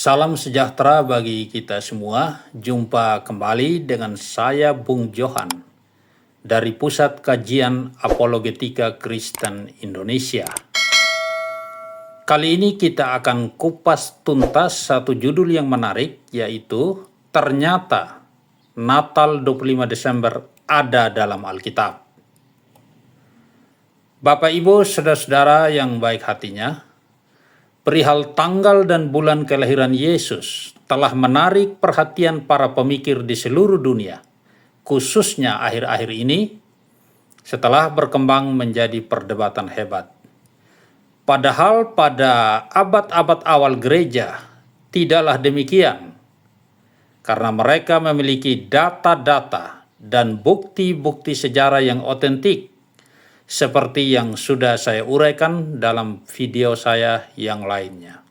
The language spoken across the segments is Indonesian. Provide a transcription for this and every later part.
Salam sejahtera bagi kita semua. Jumpa kembali dengan saya Bung Johan dari Pusat Kajian Apologetika Kristen Indonesia. Kali ini kita akan kupas tuntas satu judul yang menarik, yaitu ternyata Natal 25 Desember ada dalam Alkitab. Bapak Ibu, saudara-saudara yang baik hatinya, perihal tanggal dan bulan kelahiran Yesus telah menarik perhatian para pemikir di seluruh dunia, khususnya akhir-akhir ini setelah berkembang menjadi perdebatan hebat. Padahal pada abad-abad awal gereja tidaklah demikian, karena mereka memiliki data-data dan bukti-bukti sejarah yang otentik, seperti yang sudah saya uraikan dalam video saya yang lainnya.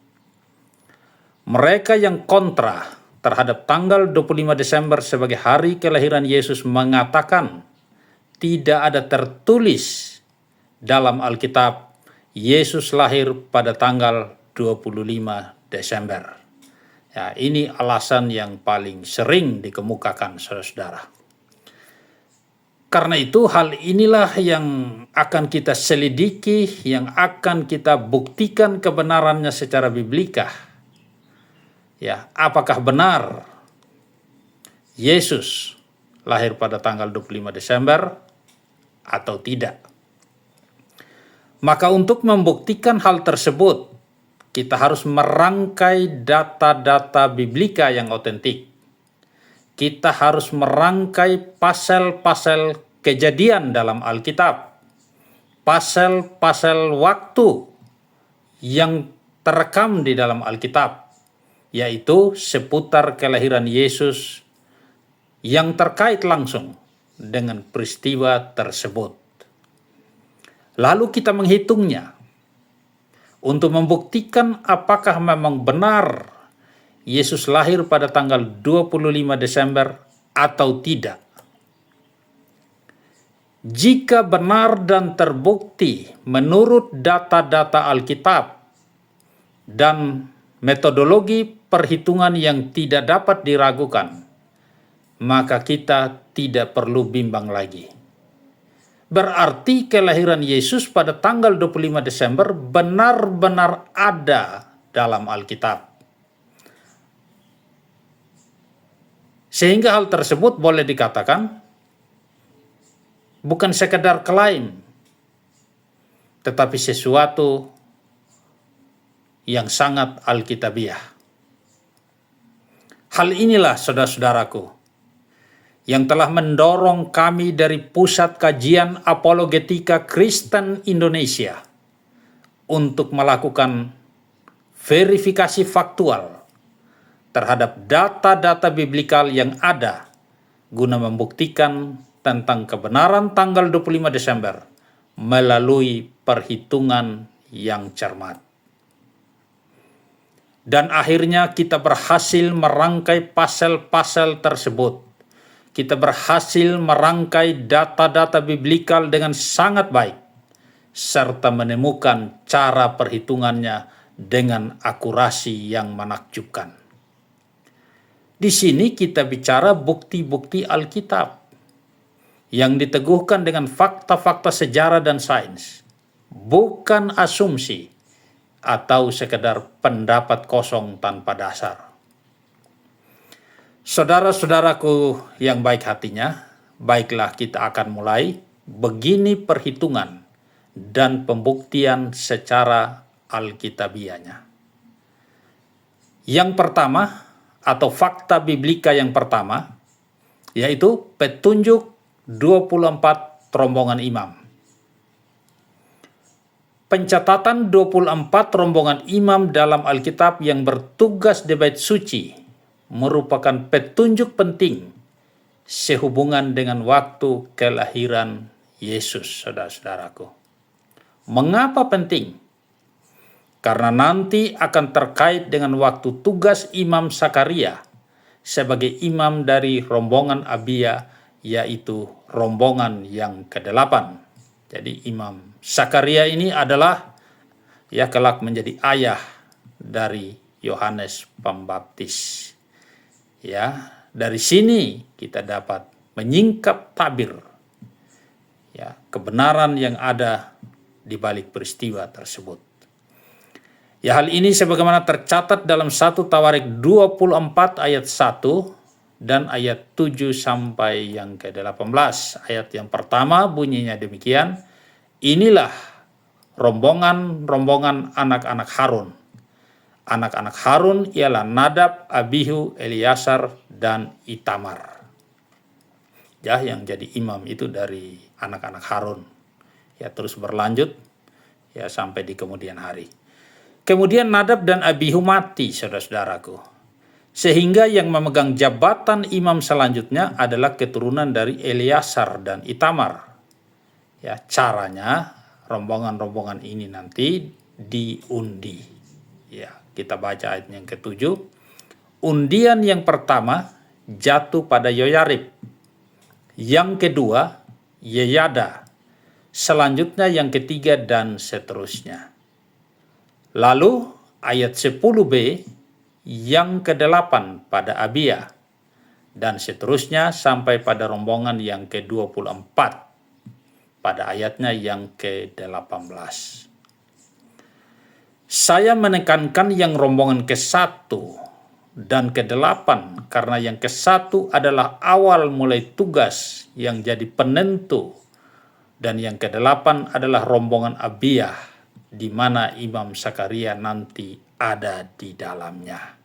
Mereka yang kontra terhadap tanggal 25 Desember sebagai hari kelahiran Yesus mengatakan tidak ada tertulis dalam Alkitab Yesus lahir pada tanggal 25 Desember. Ya, ini alasan yang paling sering dikemukakan saudara-saudara. Karena itu hal inilah yang akan kita selidiki, yang akan kita buktikan kebenarannya secara biblikah. Ya, apakah benar Yesus lahir pada tanggal 25 Desember atau tidak? Maka untuk membuktikan hal tersebut, kita harus merangkai data-data biblika yang otentik. Kita harus merangkai pasal-pasal kejadian dalam Alkitab, pasal-pasal waktu yang terekam di dalam Alkitab, yaitu seputar kelahiran Yesus yang terkait langsung dengan peristiwa tersebut. Lalu kita menghitungnya untuk membuktikan apakah memang benar Yesus lahir pada tanggal 25 Desember atau tidak. Jika benar dan terbukti menurut data-data Alkitab dan metodologi perhitungan yang tidak dapat diragukan, maka kita tidak perlu bimbang lagi. Berarti kelahiran Yesus pada tanggal 25 Desember benar-benar ada dalam Alkitab. Sehingga hal tersebut boleh dikatakan bukan sekedar klaim, tetapi sesuatu yang sangat alkitabiah. Hal inilah saudara-saudaraku yang telah mendorong kami dari Pusat Kajian Apologetika Kristen Indonesia untuk melakukan verifikasi faktual terhadap data-data biblikal yang ada guna membuktikan tentang kebenaran tanggal 25 Desember melalui perhitungan yang cermat. Dan akhirnya kita berhasil merangkai pasal-pasal tersebut. Kita berhasil merangkai data-data biblikal dengan sangat baik, serta menemukan cara perhitungannya dengan akurasi yang menakjubkan. Di sini kita bicara bukti-bukti Alkitab yang diteguhkan dengan fakta-fakta sejarah dan sains, bukan asumsi atau sekedar pendapat kosong tanpa dasar. Saudara-saudaraku yang baik hatinya, baiklah kita akan mulai begini perhitungan dan pembuktian secara alkitabiahnya. Yang pertama, atau fakta biblika yang pertama, yaitu petunjuk 24 rombongan imam. Pencatatan 24 rombongan imam dalam Alkitab yang bertugas di Bait Suci merupakan petunjuk penting sehubungan dengan waktu kelahiran Yesus, saudara-saudaraku. Mengapa penting? Karena nanti akan terkait dengan waktu tugas Imam Sakaria sebagai imam dari rombongan Abia, yaitu rombongan yang ke-8. Jadi Imam Sakaria ini adalah kelak menjadi ayah dari Yohanes Pembaptis. Ya, dari sini kita dapat menyingkap tabir ya, kebenaran yang ada di balik peristiwa tersebut. Ya, hal ini sebagaimana tercatat dalam 1 Tawarik 24 ayat 1 dan ayat 7 sampai yang ke-18. Ayat yang pertama bunyinya demikian, inilah rombongan anak-anak Harun. Anak-anak Harun ialah Nadab, Abihu, Eleazar, dan Itamar. Ya, yang jadi imam itu dari anak-anak Harun. Ya, terus berlanjut ya sampai di kemudian hari. Kemudian Nadab dan Abihu mati, saudara-saudaraku. Sehingga yang memegang jabatan imam selanjutnya adalah keturunan dari Eleazar dan Itamar. Ya, caranya rombongan-rombongan ini nanti diundi. Ya, kita baca ayat yang ke-7. Undian yang pertama jatuh pada Yoyarib. Yang kedua, Yeyada. Selanjutnya yang ketiga dan seterusnya. Lalu ayat 10b yang ke-8 pada Abia. Dan seterusnya sampai pada rombongan yang ke-24 pada ayatnya yang ke-18. Saya menekankan yang rombongan ke-1 dan ke-8 karena yang ke-1 adalah awal mulai tugas yang jadi penentu, dan yang ke-8 adalah rombongan Abia di mana Imam Sakaria nanti ada di dalamnya.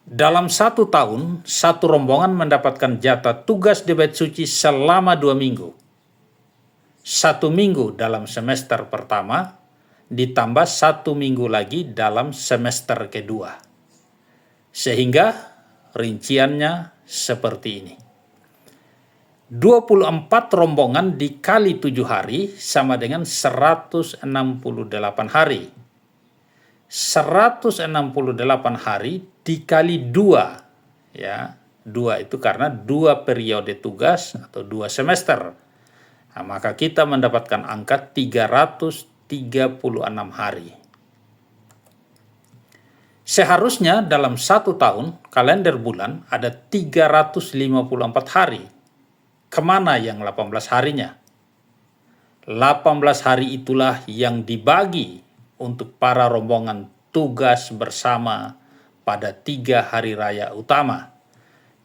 Dalam 1 tahun, satu rombongan mendapatkan jatah tugas di Bait Suci selama 2 minggu. 1 minggu dalam semester pertama, ditambah 1 minggu lagi dalam semester kedua. Sehingga rinciannya seperti ini. 24 rombongan dikali 7 hari sama dengan 168 hari. 168 hari dikali 2, ya, 2 itu karena 2 periode tugas atau 2 semester. Nah, maka kita mendapatkan angka 336 hari. Seharusnya dalam 1 tahun kalender bulan ada 354 hari. Kemana yang 18 harinya? 18 hari itulah yang dibagi untuk para rombongan tugas bersama pada 3 hari raya utama,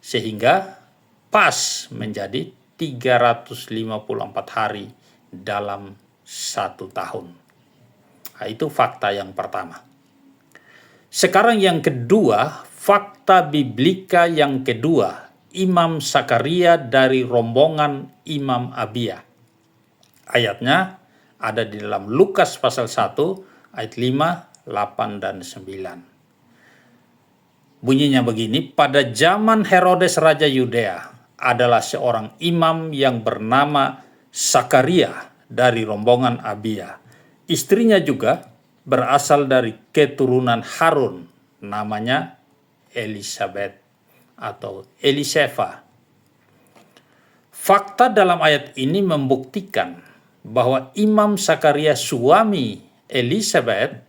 sehingga pas menjadi 354 hari dalam 1 tahun. Nah, itu fakta yang pertama. Sekarang yang kedua, fakta biblika yang kedua, Imam Sakaria dari rombongan Imam Abia. Ayatnya ada di dalam Lukas pasal 1 ayat 5, 8, dan 9. Bunyinya begini, pada zaman Herodes Raja Yudea adalah seorang imam yang bernama Sakaria dari rombongan Abia. Istrinya juga berasal dari keturunan Harun, namanya Elisabet atau Elisefa. Fakta dalam ayat ini membuktikan bahwa Imam Sakaria suami Elisabet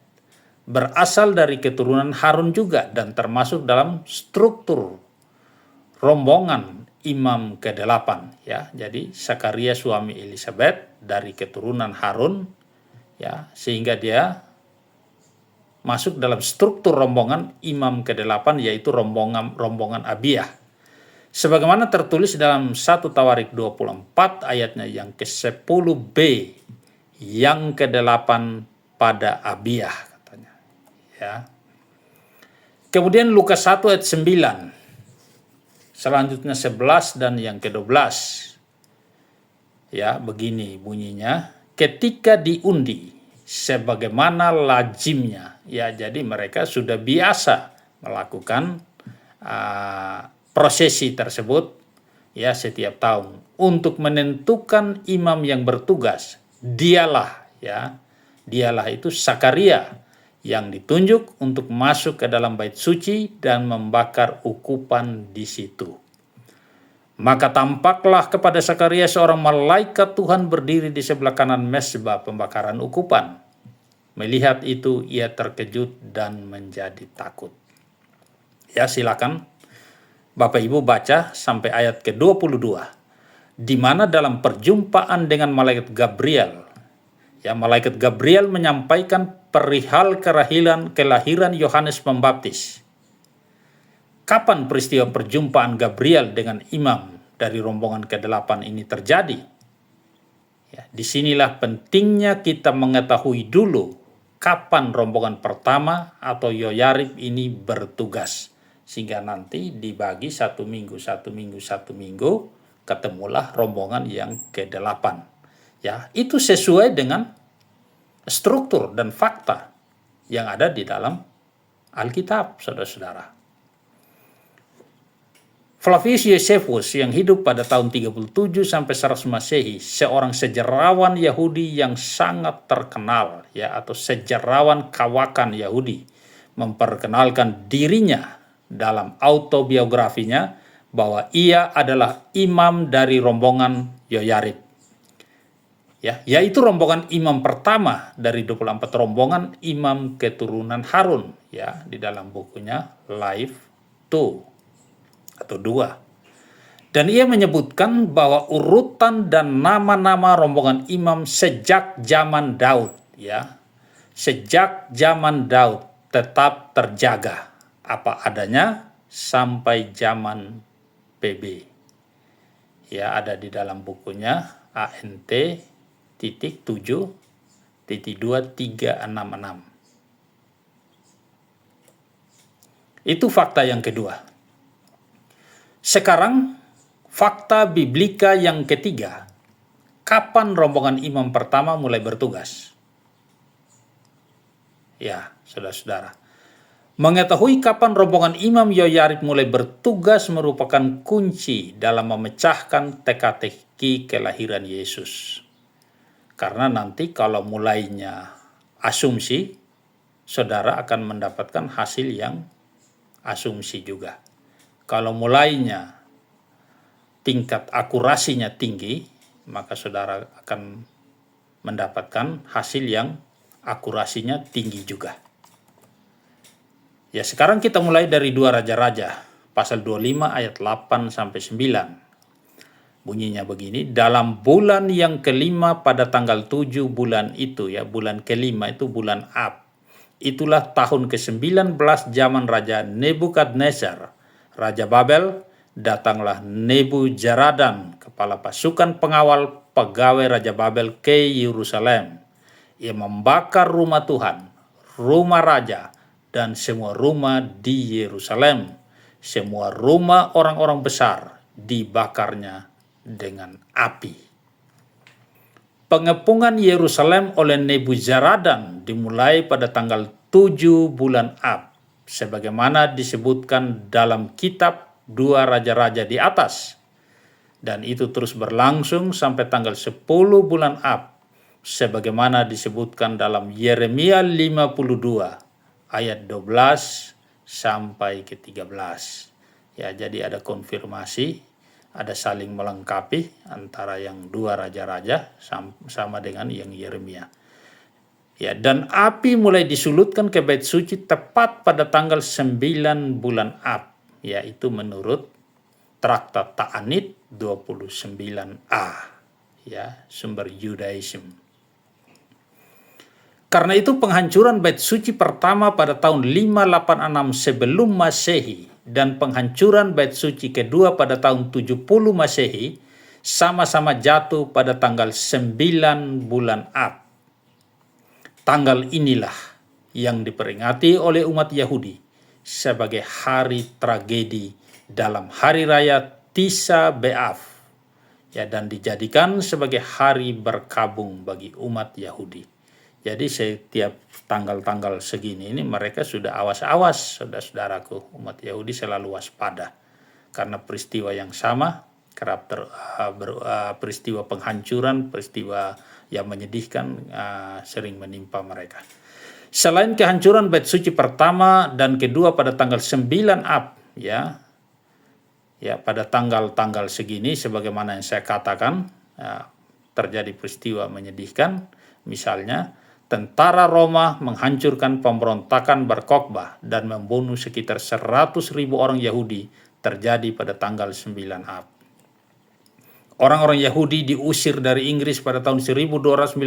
berasal dari keturunan Harun juga dan termasuk dalam struktur rombongan imam ke-8, ya. Jadi Sakaria suami Elisabet dari keturunan Harun, ya, sehingga dia masuk dalam struktur rombongan imam ke-8 yaitu rombongan Abia. Sebagaimana tertulis dalam 1 Tawarik 24 ayatnya yang ke-10b yang ke-8 pada Abia katanya. Ya. Kemudian Lukas 1 ayat 9. Selanjutnya 11 dan yang ke-12. Ya, begini bunyinya, ketika diundi sebagaimana lazimnya. Ya, jadi mereka sudah biasa melakukan prosesi tersebut ya setiap tahun untuk menentukan imam yang bertugas. Dialah itu Sakaria yang ditunjuk untuk masuk ke dalam bait suci dan membakar ukupan di situ. Maka tampaklah kepada Sakaria seorang malaikat Tuhan berdiri di sebelah kanan mezbah pembakaran ukupan. Melihat itu ia terkejut dan menjadi takut. Ya, silakan Bapak Ibu baca sampai ayat ke-22, di mana dalam perjumpaan dengan malaikat Gabriel, ya, malaikat Gabriel menyampaikan perihal kelahiran Yohanes Pembaptis. Kapan peristiwa perjumpaan Gabriel dengan imam dari rombongan ke-8 ini terjadi? Ya, disinilah pentingnya kita mengetahui dulu kapan rombongan pertama atau Yoyarib ini bertugas. Sehingga nanti dibagi satu minggu, ketemulah rombongan yang ke-8. Ya, itu sesuai dengan struktur dan fakta yang ada di dalam Alkitab, saudara-saudara. Flavius Josephus yang hidup pada tahun 37 sampai 100 Masehi, seorang sejarawan Yahudi yang sangat terkenal, ya, atau sejarawan kawakan Yahudi, memperkenalkan dirinya dalam autobiografinya bahwa ia adalah imam dari rombongan Yoyarib. Ya, yaitu rombongan imam pertama dari 24 rombongan imam keturunan Harun, ya, di dalam bukunya Life 2 atau 2. Dan ia menyebutkan bahwa urutan dan nama-nama rombongan imam sejak zaman Daud, ya, sejak zaman Daud tetap terjaga apa adanya sampai zaman PB. Ya, ada di dalam bukunya ANT 7.2366. Itu fakta yang kedua. Sekarang fakta biblika yang ketiga. Kapan rombongan imam pertama mulai bertugas? Ya, saudara-saudara. Mengetahui kapan rombongan imam Yoyarib mulai bertugas merupakan kunci dalam memecahkan teka-teki kelahiran Yesus. Karena nanti kalau mulainya asumsi, saudara akan mendapatkan hasil yang asumsi juga. Kalau mulainya tingkat akurasinya tinggi, maka saudara akan mendapatkan hasil yang akurasinya tinggi juga. Ya, sekarang kita mulai dari 2 Raja-Raja, pasal 25 ayat 8 sampai 9. Bunyinya begini, dalam bulan yang kelima pada tanggal 7 bulan itu, ya, bulan kelima itu bulan Ab. Itulah tahun ke-19 zaman Raja Nebukadnezar, Raja Babel. Datanglah Nebuzaradan, kepala pasukan pengawal pegawai Raja Babel, ke Yerusalem. Ia membakar rumah Tuhan, rumah raja, dan semua rumah di Yerusalem. Semua rumah orang-orang besar dibakarnya dengan api. Pengepungan Yerusalem oleh Nebuzaradan dimulai pada tanggal 7 bulan Ab, sebagaimana disebutkan dalam kitab 2 Raja-Raja di atas. Dan itu terus berlangsung sampai tanggal 10 bulan Ab, sebagaimana disebutkan dalam Yeremia 52 ayat 12 sampai ke 13. Ya, jadi ada konfirmasi, ada saling melengkapi antara yang 2 Raja-Raja sama dengan yang Yeremia. Ya, dan api mulai disulutkan ke bait suci tepat pada tanggal 9 bulan Ab, yaitu menurut Traktat Ta'anit 29a, ya, sumber Judaism. Karena itu penghancuran bait suci pertama pada tahun 586 sebelum Masehi dan penghancuran bait suci kedua pada tahun 70 Masehi sama-sama jatuh pada tanggal 9 bulan Ab. Tanggal inilah yang diperingati oleh umat Yahudi sebagai hari tragedi dalam hari raya Tisha B'Av, ya, dan dijadikan sebagai hari berkabung bagi umat Yahudi. Jadi setiap tanggal-tanggal segini ini mereka sudah awas-awas, saudara-saudaraku. Umat Yahudi selalu waspada karena peristiwa yang sama, peristiwa penghancuran, peristiwa yang menyedihkan sering menimpa mereka. Selain kehancuran bait suci pertama dan kedua pada tanggal 9 Ab, ya pada tanggal-tanggal segini sebagaimana yang saya katakan, terjadi peristiwa menyedihkan. Misalnya tentara Roma menghancurkan pemberontakan Bar Kokhba dan membunuh sekitar 100.000 orang Yahudi terjadi pada tanggal 9 Ab. Orang-orang Yahudi diusir dari Inggris pada tahun 1290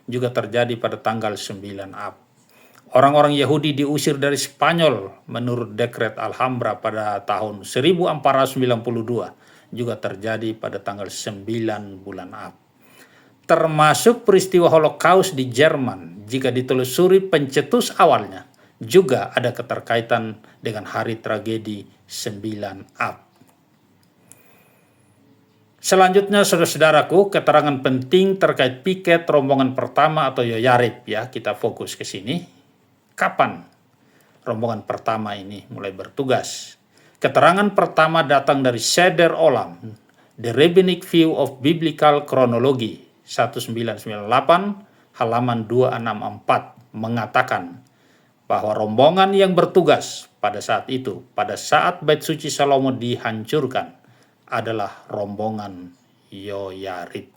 juga terjadi pada tanggal 9 Ab. Orang-orang Yahudi diusir dari Spanyol menurut dekret Alhambra pada tahun 1492 juga terjadi pada tanggal 9 bulan Ab. Termasuk peristiwa Holocaust di Jerman, jika ditelusuri pencetus awalnya, juga ada keterkaitan dengan hari tragedi 9 Ab. Selanjutnya, saudara-saudaraku, keterangan penting terkait piket rombongan pertama atau Yoyarib, ya, kita fokus ke sini. Kapan rombongan pertama ini mulai bertugas? Keterangan pertama datang dari Seder Olam, The Rabbinic View of Biblical Chronology, 1998, halaman 264, mengatakan bahwa rombongan yang bertugas pada saat itu, pada saat Bait Suci Salomo dihancurkan, adalah rombongan Yoyarib.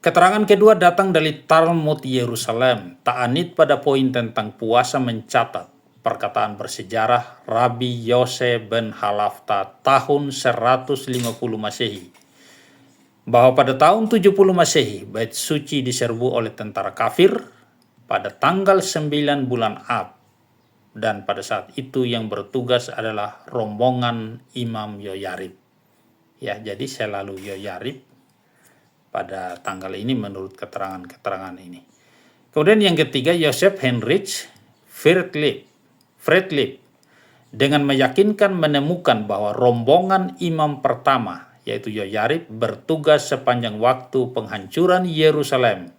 Keterangan kedua datang dari Talmud Yerusalem. Ta'anit pada poin tentang puasa mencatat perkataan bersejarah Rabbi Yose ben Halafta tahun 150 Masehi, bahwa pada tahun 70 Masehi Bait Suci diserbu oleh tentara kafir pada tanggal 9 bulan Ab, dan pada saat itu yang bertugas adalah rombongan Imam Yoyarib. Ya, jadi selalu Yoyarib pada tanggal ini menurut keterangan-keterangan ini. Kemudian yang ketiga, Joseph Heinrich Friedrich dengan meyakinkan menemukan bahwa rombongan imam pertama, yaitu Yoyarib, bertugas sepanjang waktu penghancuran Yerusalem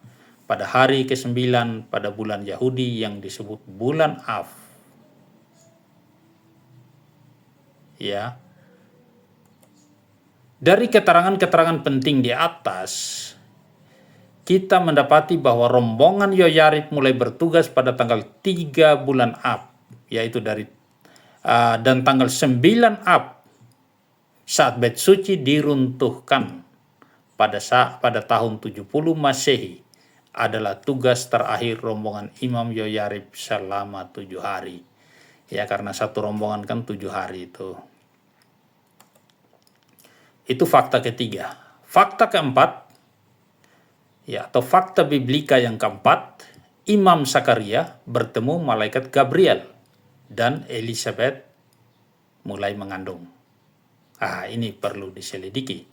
pada hari ke-9 pada bulan Yahudi yang disebut bulan Av. Ya. Dari keterangan-keterangan penting di atas, kita mendapati bahwa rombongan Yoyarib mulai bertugas pada tanggal 3 bulan Ab, yaitu dan tanggal 9 Ab saat Bait Suci diruntuhkan pada tahun 70 Masehi adalah tugas terakhir rombongan Imam Yoyarib selama 7 hari. Ya, karena satu rombongan kan 7 hari itu. Itu fakta ketiga. Fakta keempat, ya, atau fakta biblika yang keempat, Imam Sakaria bertemu malaikat Gabriel dan Elizabeth mulai mengandung. Ini perlu diselidiki.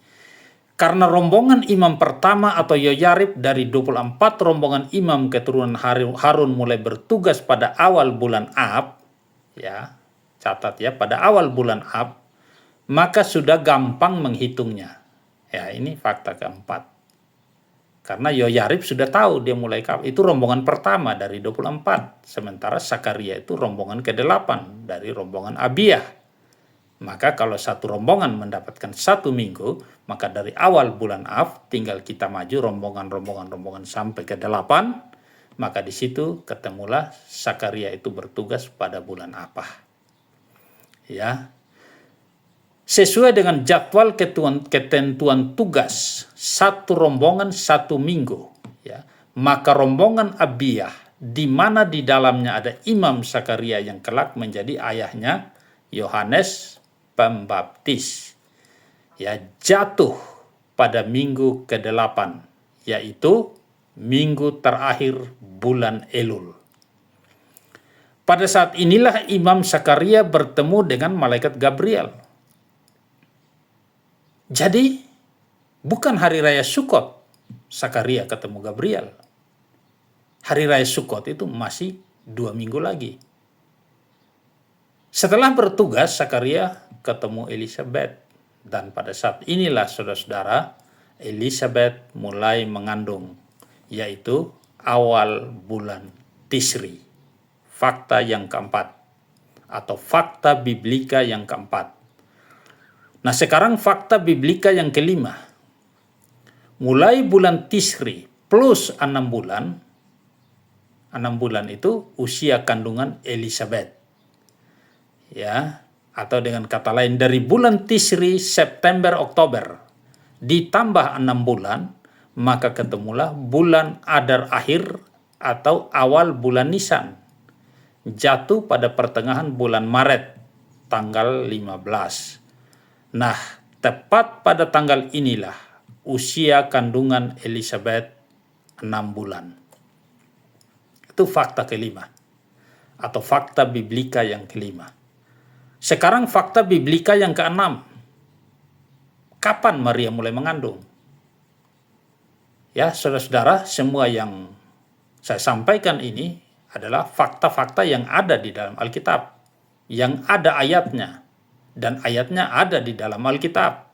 Karena rombongan imam pertama atau Yoyarib dari 24 rombongan imam keturunan Harun mulai bertugas pada awal bulan Ab, ya, catat ya, pada awal bulan Ab, maka sudah gampang menghitungnya. Ya, ini fakta keempat. Karena Yoyarib sudah tahu dia mulai itu rombongan pertama dari 24. Sementara Sakaria itu rombongan ke-8 dari rombongan Abiyah. Maka kalau satu rombongan mendapatkan 1 minggu, maka dari awal bulan Av tinggal kita maju rombongan sampai ke-8. Maka di situ ketemulah Sakaria itu bertugas pada bulan apa. Ya. Sesuai dengan jadwal ketentuan tugas satu rombongan 1 minggu, ya, maka rombongan Abiyah, di mana di dalamnya ada Imam Sakaria yang kelak menjadi ayahnya Yohanes Pembaptis, ya, jatuh pada minggu ke-8, yaitu minggu terakhir bulan Elul. Pada saat inilah Imam Sakaria bertemu dengan malaikat Gabriel. Jadi, bukan hari raya Sukkot Sakaria ketemu Gabriel. Hari raya Sukkot itu masih 2 minggu lagi. Setelah bertugas, Sakaria ketemu Elizabeth. Dan pada saat inilah, saudara-saudara, Elizabeth mulai mengandung, yaitu awal bulan Tishri. Fakta yang keempat, atau fakta biblika yang keempat. Nah, sekarang fakta biblika yang kelima. Mulai bulan Tishri plus 6 bulan, 6 bulan itu usia kandungan Elizabeth. Ya, atau dengan kata lain, dari bulan Tishri, September, Oktober, ditambah 6 bulan, maka ketemulah bulan Adar akhir atau awal bulan Nisan, jatuh pada pertengahan bulan Maret, tanggal 15. Nah, tepat pada tanggal inilah usia kandungan Elizabeth 6 bulan. Itu fakta kelima, atau fakta biblika yang kelima. Sekarang fakta biblika yang keenam. Kapan Maria mulai mengandung? Ya, saudara-saudara, semua yang saya sampaikan ini adalah fakta-fakta yang ada di dalam Alkitab, yang ada ayatnya, dan ayatnya ada di dalam Alkitab.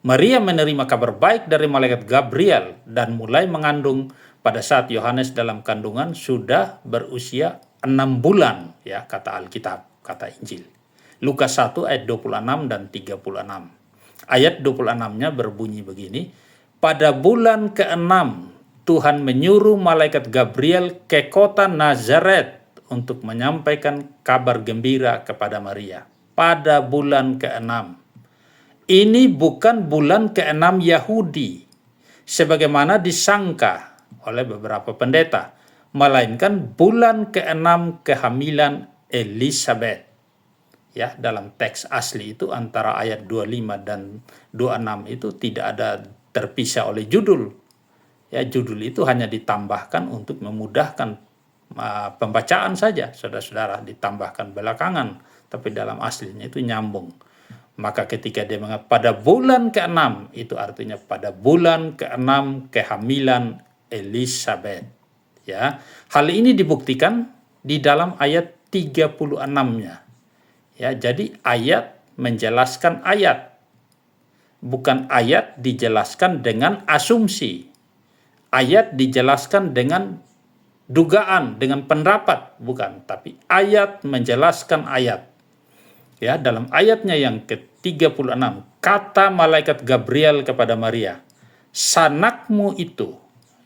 Maria menerima kabar baik dari malaikat Gabriel dan mulai mengandung pada saat Yohanes dalam kandungan sudah berusia 6 bulan, ya, kata Alkitab, kata Injil. Lukas 1 ayat 26 dan 36. Ayat 26-nya berbunyi begini, pada bulan ke-6 Tuhan menyuruh malaikat Gabriel ke kota Nazaret untuk menyampaikan kabar gembira kepada Maria. Pada bulan ke-6. Ini bukan bulan ke-6 Yahudi, sebagaimana disangka oleh beberapa pendeta, melainkan bulan ke-6 kehamilan Elizabeth. Ya, dalam teks asli itu antara ayat 25 dan 26 itu tidak ada terpisah oleh judul. Ya, judul itu hanya ditambahkan untuk memudahkan pembacaan saja, saudara-saudara, ditambahkan belakangan, tapi dalam aslinya itu nyambung. Maka ketika dia mengatakan pada bulan ke-6, itu artinya pada bulan ke-6 kehamilan Elizabeth. Ya, hal ini dibuktikan di dalam ayat 36-nya. Ya, jadi ayat menjelaskan ayat. Bukan ayat dijelaskan dengan asumsi. Ayat dijelaskan dengan dugaan, dengan pendapat, bukan, tapi ayat menjelaskan ayat. Ya, dalam ayatnya yang ke-36, kata malaikat Gabriel kepada Maria, sanakmu itu,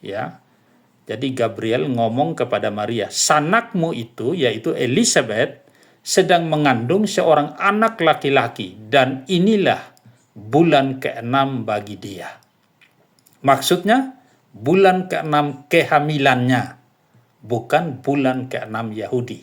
ya. Jadi Gabriel ngomong kepada Maria, sanakmu itu, yaitu Elizabeth, sedang mengandung seorang anak laki-laki, dan inilah bulan ke-6 bagi dia. Maksudnya, bulan ke-6 kehamilannya, bukan bulan ke-6 Yahudi.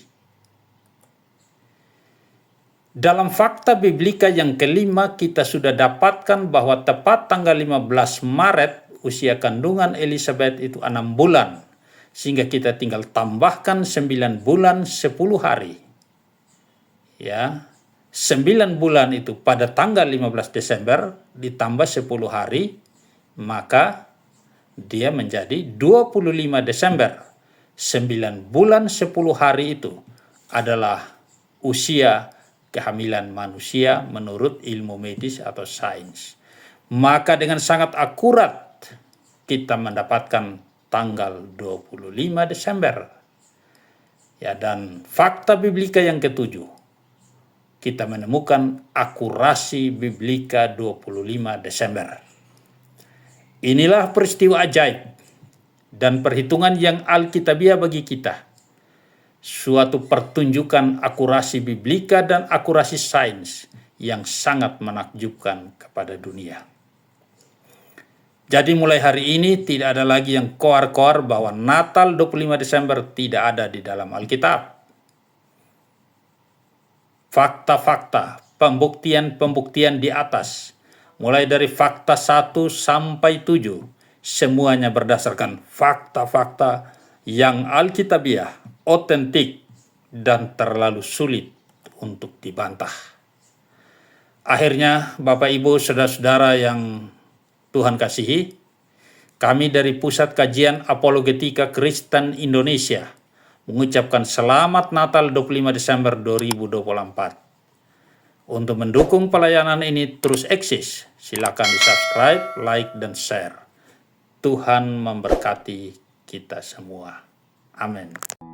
Dalam fakta biblika yang kelima, kita sudah dapatkan bahwa tepat tanggal 15 Maret, usia kandungan Elizabeth itu 6 bulan. Sehingga kita tinggal tambahkan 9 bulan 10 hari. Ya, 9 bulan itu pada tanggal 15 Desember ditambah 10 hari, maka dia menjadi 25 Desember. 9 bulan 10 hari itu adalah usia kehamilan manusia menurut ilmu medis atau sains. Maka dengan sangat akurat kita mendapatkan tanggal 25 Desember. Ya, dan fakta biblika yang ketujuh, kita menemukan akurasi biblika 25 Desember. Inilah peristiwa ajaib dan perhitungan yang alkitabiah bagi kita. Suatu pertunjukan akurasi biblika dan akurasi sains yang sangat menakjubkan kepada dunia. Jadi mulai hari ini tidak ada lagi yang koar-koar bahwa Natal 25 Desember tidak ada di dalam Alkitab. Fakta-fakta, pembuktian-pembuktian di atas, mulai dari fakta 1 sampai 7, semuanya berdasarkan fakta-fakta yang alkitabiah, otentik, dan terlalu sulit untuk dibantah. Akhirnya, Bapak Ibu, saudara-saudara yang Tuhan kasihi, kami dari Pusat Kajian Apologetika Kristen Indonesia mengucapkan selamat Natal 25 Desember 2024. Untuk mendukung pelayanan ini terus eksis, silakan di-subscribe, like, dan share. Tuhan memberkati kita semua. Amin.